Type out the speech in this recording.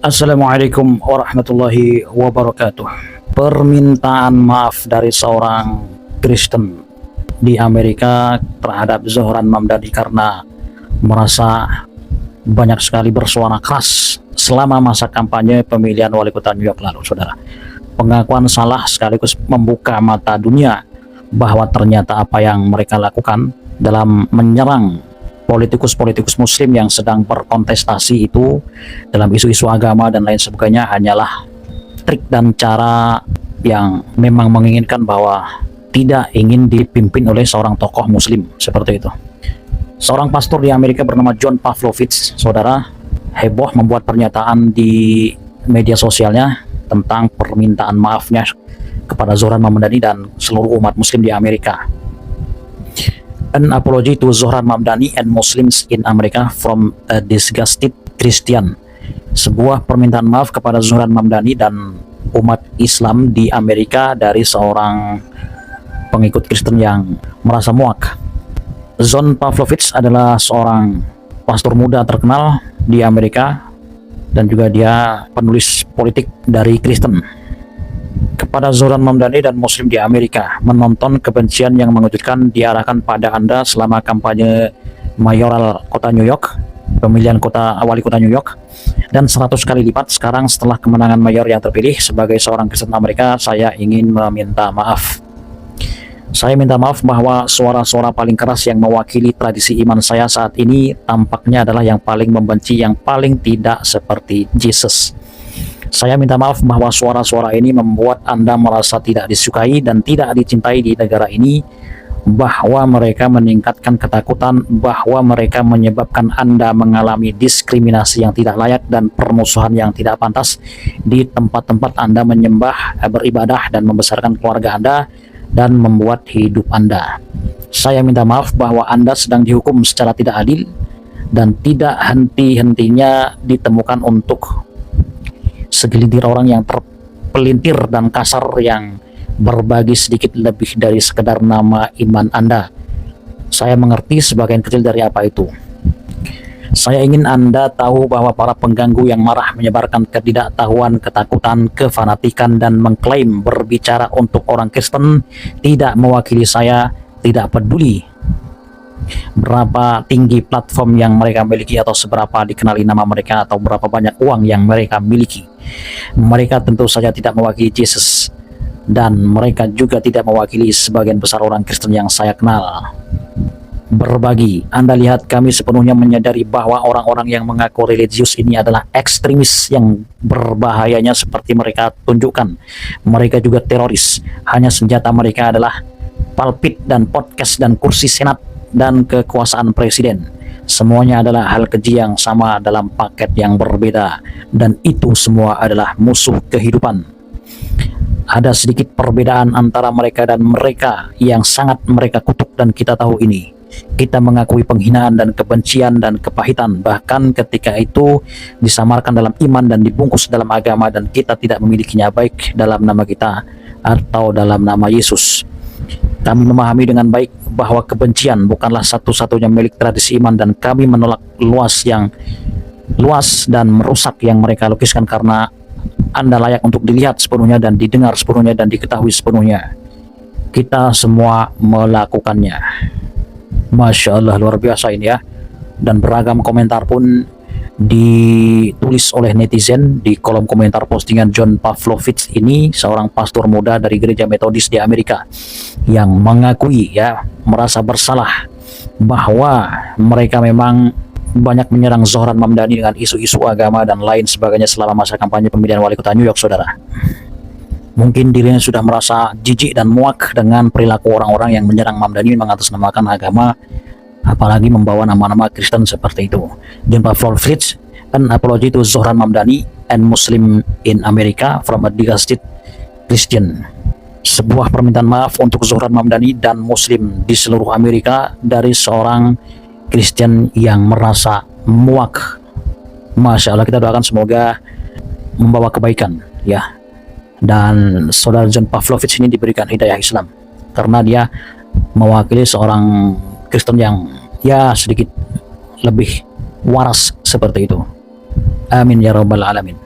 Assalamualaikum warahmatullahi wabarakatuh. Permintaan maaf dari seorang Kristen di Amerika terhadap Zohran Mamdani karena merasa banyak sekali bersuara keras selama masa kampanye pemilihan wali kota New York lalu, saudara. Pengakuan salah sekaligus membuka mata dunia bahwa ternyata apa yang mereka lakukan dalam menyerang politikus-politikus muslim yang sedang berkontestasi itu dalam isu-isu agama dan lain sebagainya hanyalah trik dan cara yang memang menginginkan bahwa tidak ingin dipimpin oleh seorang tokoh muslim seperti itu. Seorang pastor di Amerika bernama John Pavlovich, saudara, heboh membuat pernyataan di media sosialnya tentang permintaan maafnya kepada Zohran Mamdani dan seluruh umat muslim di Amerika. An apology to Zohran Mamdani and Muslims in America from a disgusted Christian. Sebuah permintaan maaf kepada Zohran Mamdani dan umat Islam di Amerika dari seorang pengikut Kristen yang merasa muak. John Pavlovich adalah seorang pastor muda terkenal di Amerika dan juga dia penulis politik dari Kristen. Kepada Zohran Mamdani dan Muslim di Amerika, menonton kebencian yang mengejutkan diarahkan pada Anda selama kampanye mayoral kota New York, pemilihan wali kota New York, dan 100 kali lipat sekarang setelah kemenangan mayor yang terpilih. Sebagai seorang Kristen Amerika, saya ingin meminta maaf. Saya minta maaf bahwa suara-suara paling keras yang mewakili tradisi iman saya saat ini tampaknya adalah yang paling membenci, yang paling tidak seperti Yesus. Saya minta maaf bahwa suara-suara ini membuat Anda merasa tidak disukai dan tidak dicintai di negara ini, bahwa mereka meningkatkan ketakutan, bahwa mereka menyebabkan Anda mengalami diskriminasi yang tidak layak dan permusuhan yang tidak pantas di tempat-tempat Anda menyembah, beribadah, dan membesarkan keluarga Anda dan membuat hidup Anda. Saya minta maaf bahwa Anda sedang dihukum secara tidak adil dan tidak henti-hentinya ditemukan untuk segelintir orang yang terpelintir dan kasar yang berbagi sedikit lebih dari sekedar nama iman Anda. Saya mengerti sebagian kecil dari apa itu. Saya ingin Anda tahu bahwa para pengganggu yang marah menyebarkan ketidaktahuan, ketakutan, kefanatikan, dan mengklaim berbicara untuk orang Kristen tidak mewakili saya, tidak peduli berapa tinggi platform yang mereka miliki atau seberapa dikenali nama mereka atau berapa banyak uang yang mereka miliki. Mereka tentu saja tidak mewakili Yesus, dan mereka juga tidak mewakili sebagian besar orang Kristen yang saya kenal. Berbagi, Anda lihat, kami sepenuhnya menyadari bahwa orang-orang yang mengaku religius ini adalah ekstremis yang berbahayanya seperti mereka tunjukkan. Mereka juga teroris. Hanya senjata mereka adalah pulpit dan podcast dan kursi senat dan kekuasaan presiden. Semuanya adalah hal keji yang sama dalam paket yang berbeda, dan itu semua adalah musuh kehidupan. Ada sedikit perbedaan antara mereka dan mereka yang sangat mereka kutuk, dan kita tahu ini. Kita mengakui penghinaan dan kebencian dan kepahitan, bahkan ketika itu disamarkan dalam iman dan dibungkus dalam agama, dan kita tidak memilikinya baik dalam nama kita atau dalam nama Yesus. Kami memahami dengan baik bahwa kebencian bukanlah satu-satunya milik tradisi iman, dan kami menolak luas dan merusak yang mereka lukiskan, karena Anda layak untuk dilihat sepenuhnya dan didengar sepenuhnya dan diketahui sepenuhnya. Kita semua melakukannya. Masya Allah, luar biasa ini ya. Dan beragam komentar pun ditulis oleh netizen di kolom komentar postingan John Pavlovich ini, seorang pastor muda dari gereja Metodis di Amerika yang mengakui merasa bersalah bahwa mereka memang banyak menyerang Zohran Mamdani dengan isu-isu agama dan lain sebagainya selama masa kampanye pemilihan wali kota New York, saudara. Mungkin dirinya sudah merasa jijik dan muak dengan perilaku orang-orang yang menyerang Mamdani mengatasnamakan agama, apalagi membawa nama-nama Kristen seperti itu. John Pavlovich, an apology to Zohran Mamdani and Muslim in America from a disgusted Christian. Sebuah permintaan maaf untuk Zohran Mamdani dan Muslim di seluruh Amerika dari seorang Kristen yang merasa muak. Masya Allah, kita doakan semoga membawa kebaikan ya. Dan saudara John Pavlovich ini diberikan hidayah Islam karena dia mewakili seorang Kristen yang sedikit lebih waras seperti itu. Amin ya rabbal alamin.